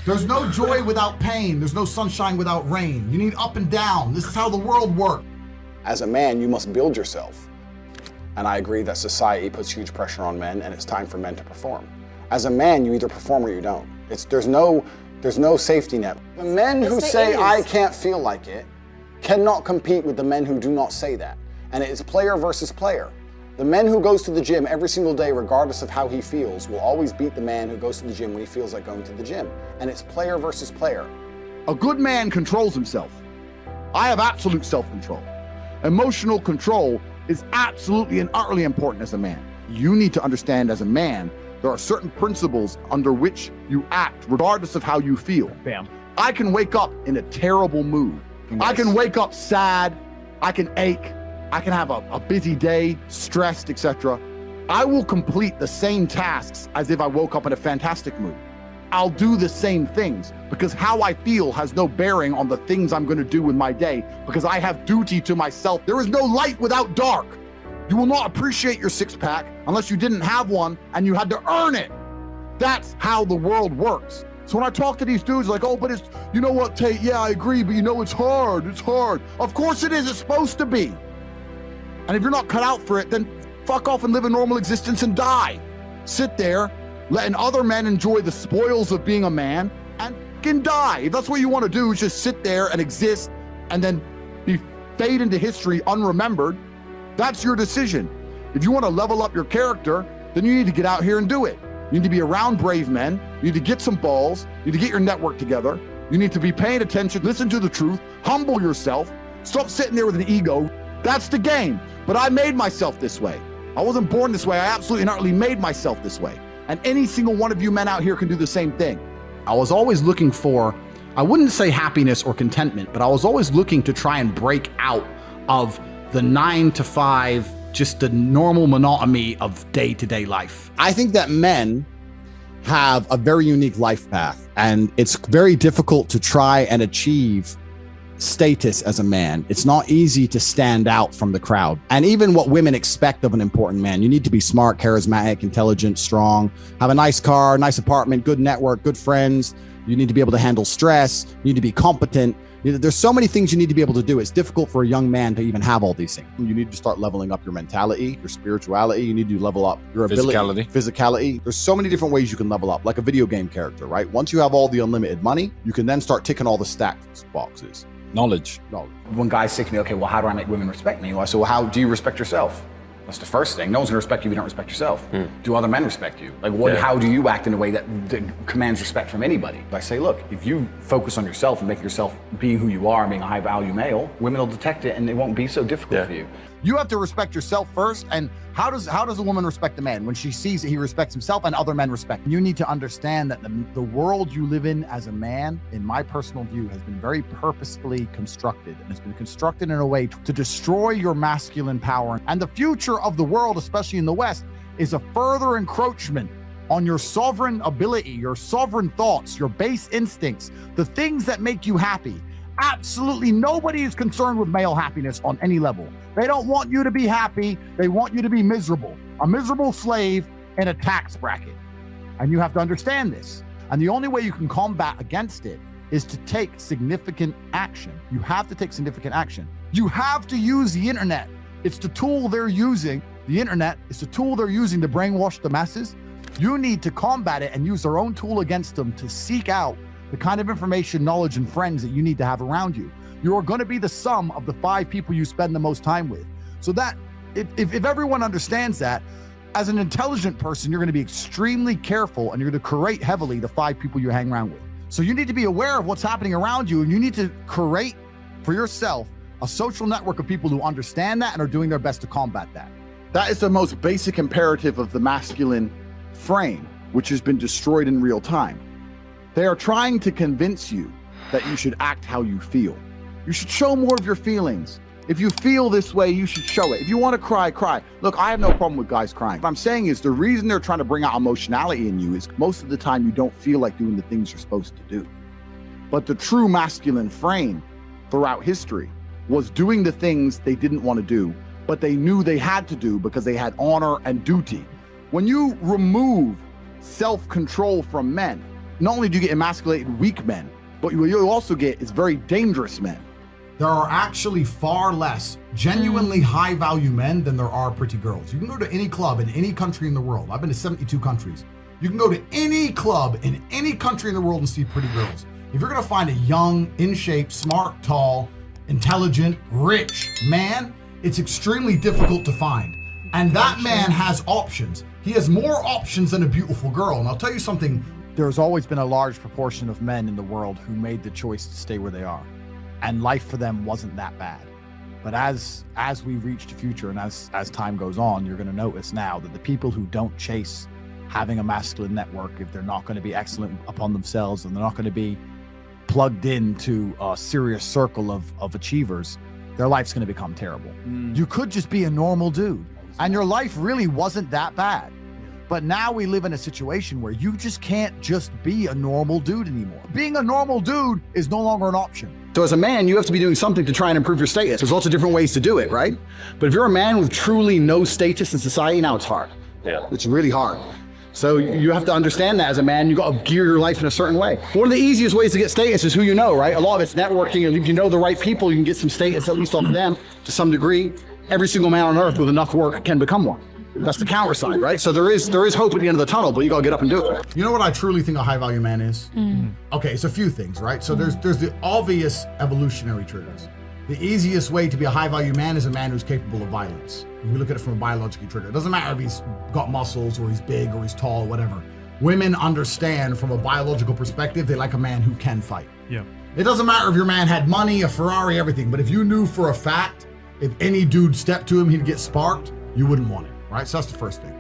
There's no joy without pain. There's no sunshine without rain. You need up and down. This is how the world works. As a man, you must build yourself. And I agree that society puts huge pressure on men, and it's time for men to perform. As a man, you either perform or you don't. There's no safety net. The men who say, I can't feel like it, cannot compete with the men who do not say that. And it is player versus player. The man who goes to the gym every single day, regardless of how he feels, will always beat the man who goes to the gym when he feels like going to the gym. And it's player versus player. A good man controls himself. I have absolute self-control. Emotional control is absolutely and utterly important as a man. You need to understand as a man, there are certain principles under which you act regardless of how you feel. Bam. I can wake up in a terrible mood. Nice. I can wake up sad. I can ache. I can have a busy day, stressed, etc. I will complete the same tasks as if I woke up in a fantastic mood. I'll do the same things because how I feel has no bearing on the things I'm going to do in my day because I have duty to myself. There is no light without dark. You will not appreciate your six-pack unless you didn't have one and you had to earn it. That's how the world works. So when I talk to these dudes like, oh, but it's, you know what, Tate, yeah, I agree, but you know, it's hard. Of course it is, it's supposed to be. And if you're not cut out for it, then fuck off and live a normal existence and die. Sit there, letting other men enjoy the spoils of being a man and fucking die. If that's what you want to do, is just sit there and exist and then fade into history unremembered, that's your decision. If you want to level up your character, then you need to get out here and do it. You need to be around brave men. You need to get some balls. You need to get your network together. You need to be paying attention, listen to the truth, humble yourself, stop sitting there with an ego. That's the game. But I made myself this way. I wasn't born this way. I absolutely and utterly made myself this way. And any single one of you men out here can do the same thing. I was always looking for, I wouldn't say happiness or contentment, but I was always looking to try and break out of the 9 to 5, just the normal monotony of day-to-day life. I think that men have a very unique life path, and it's very difficult to try and achieve status as a man. It's not easy to stand out from the crowd. And even what women expect of an important man, you need to be smart, charismatic, intelligent, strong, have a nice car, nice apartment, good network, good friends. You need to be able to handle stress. You need to be competent. There's so many things you need to be able to do. It's difficult for a young man to even have all these things. You need to start leveling up your mentality, your spirituality. You need to level up your ability, physicality. There's so many different ways you can level up, like a video game character, right? Once you have all the unlimited money, you can then start ticking all the stats boxes. Knowledge. When guys say to me, okay, well, how do I make women respect me? Well, I say, well, how do you respect yourself? That's the first thing. No one's gonna respect you if you don't respect yourself. Do other men respect you? Like, how do you act in a way that commands respect from anybody? I say, look, if you focus on yourself and make yourself being who you are, being a high value male, women will detect it and it won't be so difficult for you. You have to respect yourself first. And how does a woman respect a man? When she sees that he respects himself and other men respect. You need to understand that the world you live in as a man, in my personal view, has been very purposefully constructed. And it's been constructed in a way to destroy your masculine power. And the future of the world, especially in the West, is a further encroachment on your sovereign ability, your sovereign thoughts, your base instincts, the things that make you happy. Absolutely nobody is concerned with male happiness on any level. They don't want you to be happy. They want you to be miserable, a miserable slave in a tax bracket. And you have to understand this. And the only way you can combat against it is to take significant action. You have to take significant action. You have to use the internet. It's the tool they're using. The internet is the tool they're using to brainwash the masses. You need to combat it and use their own tool against them to seek out the kind of information, knowledge, and friends that you need to have around you. You're going to be the sum of the 5 people you spend the most time with. So that if everyone understands that, as an intelligent person, you're going to be extremely careful and you're going to curate heavily the 5 people you hang around with. So you need to be aware of what's happening around you, and you need to curate for yourself a social network of people who understand that and are doing their best to combat that. That is the most basic imperative of the masculine frame, which has been destroyed in real time. They are trying to convince you that you should act how you feel. You should show more of your feelings. If you feel this way, you should show it. If you want to cry, cry. Look, I have no problem with guys crying. What I'm saying is the reason they're trying to bring out emotionality in you is most of the time you don't feel like doing the things you're supposed to do. But the true masculine frame throughout history was doing the things they didn't want to do, but they knew they had to do because they had honor and duty. When you remove self-control from men, not only do you get emasculated weak men, but what you also get is very dangerous men. There are actually far less genuinely high value men than there are pretty girls. You can go to any club in any country in the world. I've been to 72 countries. You can go to any club in any country in the world and see pretty girls. If you're gonna find a young, in shape, smart, tall, intelligent, rich man, it's extremely difficult to find. And that man has options. He has more options than a beautiful girl. And I'll tell you something. There's always been a large proportion of men in the world who made the choice to stay where they are. And life for them wasn't that bad. But as we reach the future and as time goes on, you're going to notice now that the people who don't chase having a masculine network, if they're not going to be excellent upon themselves and they're not going to be plugged into a serious circle of achievers, their life's going to become terrible. You could just be a normal dude and your life really wasn't that bad. But now we live in a situation where you just can't just be a normal dude anymore. Being a normal dude is no longer an option. So as a man, you have to be doing something to try and improve your status. There's lots of different ways to do it, right? But if you're a man with truly no status in society, now it's hard. Yeah. It's really hard. So you have to understand that as a man, you got to gear your life in a certain way. One of the easiest ways to get status is who you know, right? A lot of it's networking, and if you know the right people, you can get some status at least off of them to some degree. Every single man on earth with enough work can become one. That's the counter side, right? So there is hope at the end of the tunnel, but you gotta get up and do it. You know what I truly think a high value man is? Okay, it's a few things, right? So there's the obvious evolutionary triggers. The easiest way to be a high value man is a man who's capable of violence. If we look at it from a biological trigger, it doesn't matter if he's got muscles or he's big or he's tall or whatever. Women understand from a biological perspective, they like a man who can fight. Yeah. It doesn't matter if your man had money, a Ferrari, everything, but if you knew for a fact, if any dude stepped to him, he'd get sparked, you wouldn't want it. Right, so that's the first thing.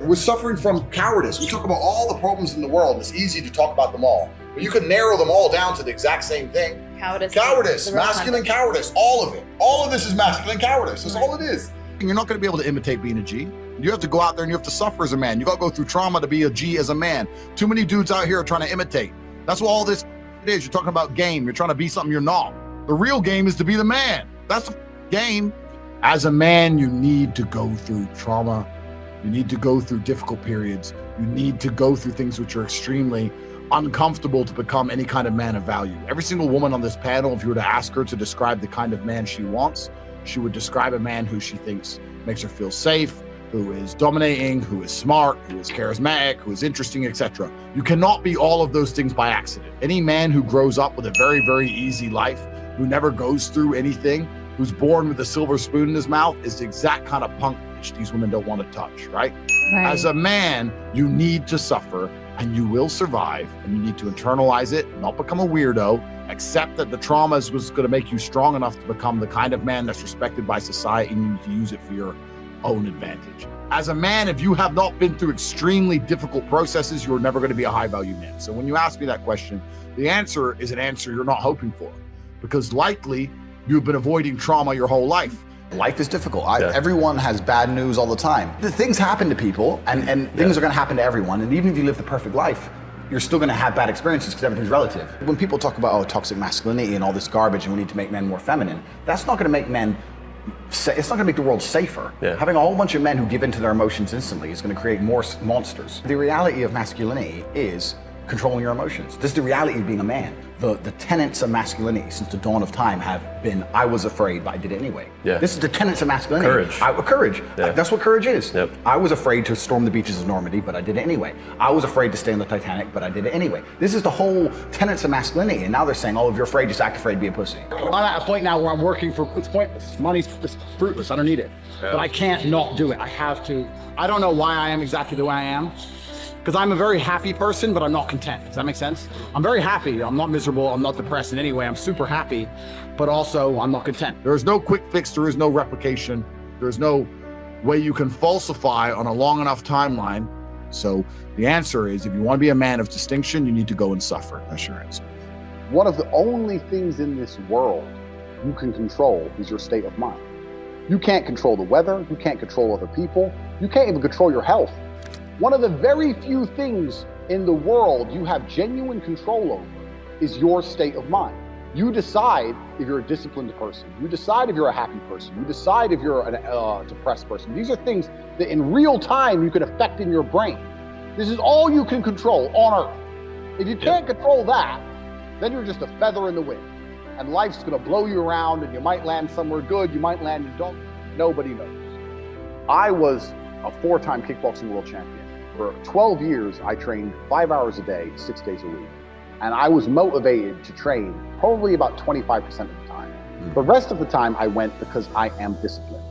We're suffering from cowardice. We talk about all the problems in the world, and it's easy to talk about them all. But you can narrow them all down to the exact same thing. Cowardice, masculine cowardice, all of it. All of this is masculine cowardice. That's all it is. You're not going to be able to imitate being a G. You have to go out there and you have to suffer as a man. You got to go through trauma to be a G as a man. Too many dudes out here are trying to imitate. That's what all this is. You're talking about game. You're trying to be something you're not. The real game is to be the man. That's the game. As a man, you need to go through trauma. You need to go through difficult periods. You need to go through things which are extremely uncomfortable to become any kind of man of value. Every single woman on this panel, if you were to ask her to describe the kind of man she wants, she would describe a man who she thinks makes her feel safe, who is dominating, who is smart, who is charismatic, who is interesting, etc. You cannot be all of those things by accident. Any man who grows up with a very, very easy life, who never goes through anything, who's born with a silver spoon in his mouth is the exact kind of punk which these women don't want to touch, right? As a man, you need to suffer and you will survive, and you need to internalize it, not become a weirdo, accept that the trauma is going to make you strong enough to become the kind of man that's respected by society, and you need to use it for your own advantage. As a man, if you have not been through extremely difficult processes, you're never going to be a high value man. So when you ask me that question, the answer is an answer you're not hoping for, because likely you've been avoiding trauma your whole life. Life is difficult. Everyone has bad news all the time. The things happen to people, and things are going to happen to everyone. And even if you live the perfect life, you're still going to have bad experiences because everything's relative. When people talk about toxic masculinity and all this garbage, and we need to make men more feminine, that's not going to make men. It's not going to make the world safer. Having a whole bunch of men who give in to their emotions instantly is going to create more monsters. The reality of masculinity is controlling your emotions. This is the reality of being a man. The tenets of masculinity since the dawn of time have been, I was afraid, but I did it anyway. This is the tenets of masculinity. Courage. That's what courage is. I was afraid to storm the beaches of Normandy, but I did it anyway. I was afraid to stay on the Titanic, but I did it anyway. This is the whole tenets of masculinity, and now they're saying, oh, if you're afraid, just act afraid, be a pussy. I'm at a point now where I'm working for, it's pointless. Money's just fruitless, I don't need it. But I can't not do it, I have to. I don't know why I am exactly the way I am. Because I'm a very happy person, but I'm not content. Does that make sense? I'm very happy. I'm not miserable. I'm not depressed in any way. I'm super happy, but also I'm not content. There is no quick fix. There is no replication. There is no way you can falsify on a long enough timeline. So the answer is, if you want to be a man of distinction, you need to go and suffer. That's your answer. One of the only things in this world you can control is your state of mind. You can't control the weather. You can't control other people. You can't even control your health. One of the very few things in the world you have genuine control over is your state of mind. You decide if you're a disciplined person. You decide if you're a happy person. You decide if you're a depressed person. These are things that in real time you can affect in your brain. This is all you can control on Earth. If you can't control that, then you're just a feather in the wind. And life's gonna blow you around, and you might land somewhere good, you might land in don't. Nobody knows. I was a 4-time kickboxing world champion. For 12 years, I trained 5 hours a day, 6 days a week. And I was motivated to train probably about 25% of the time. The rest of the time I went because I am disciplined.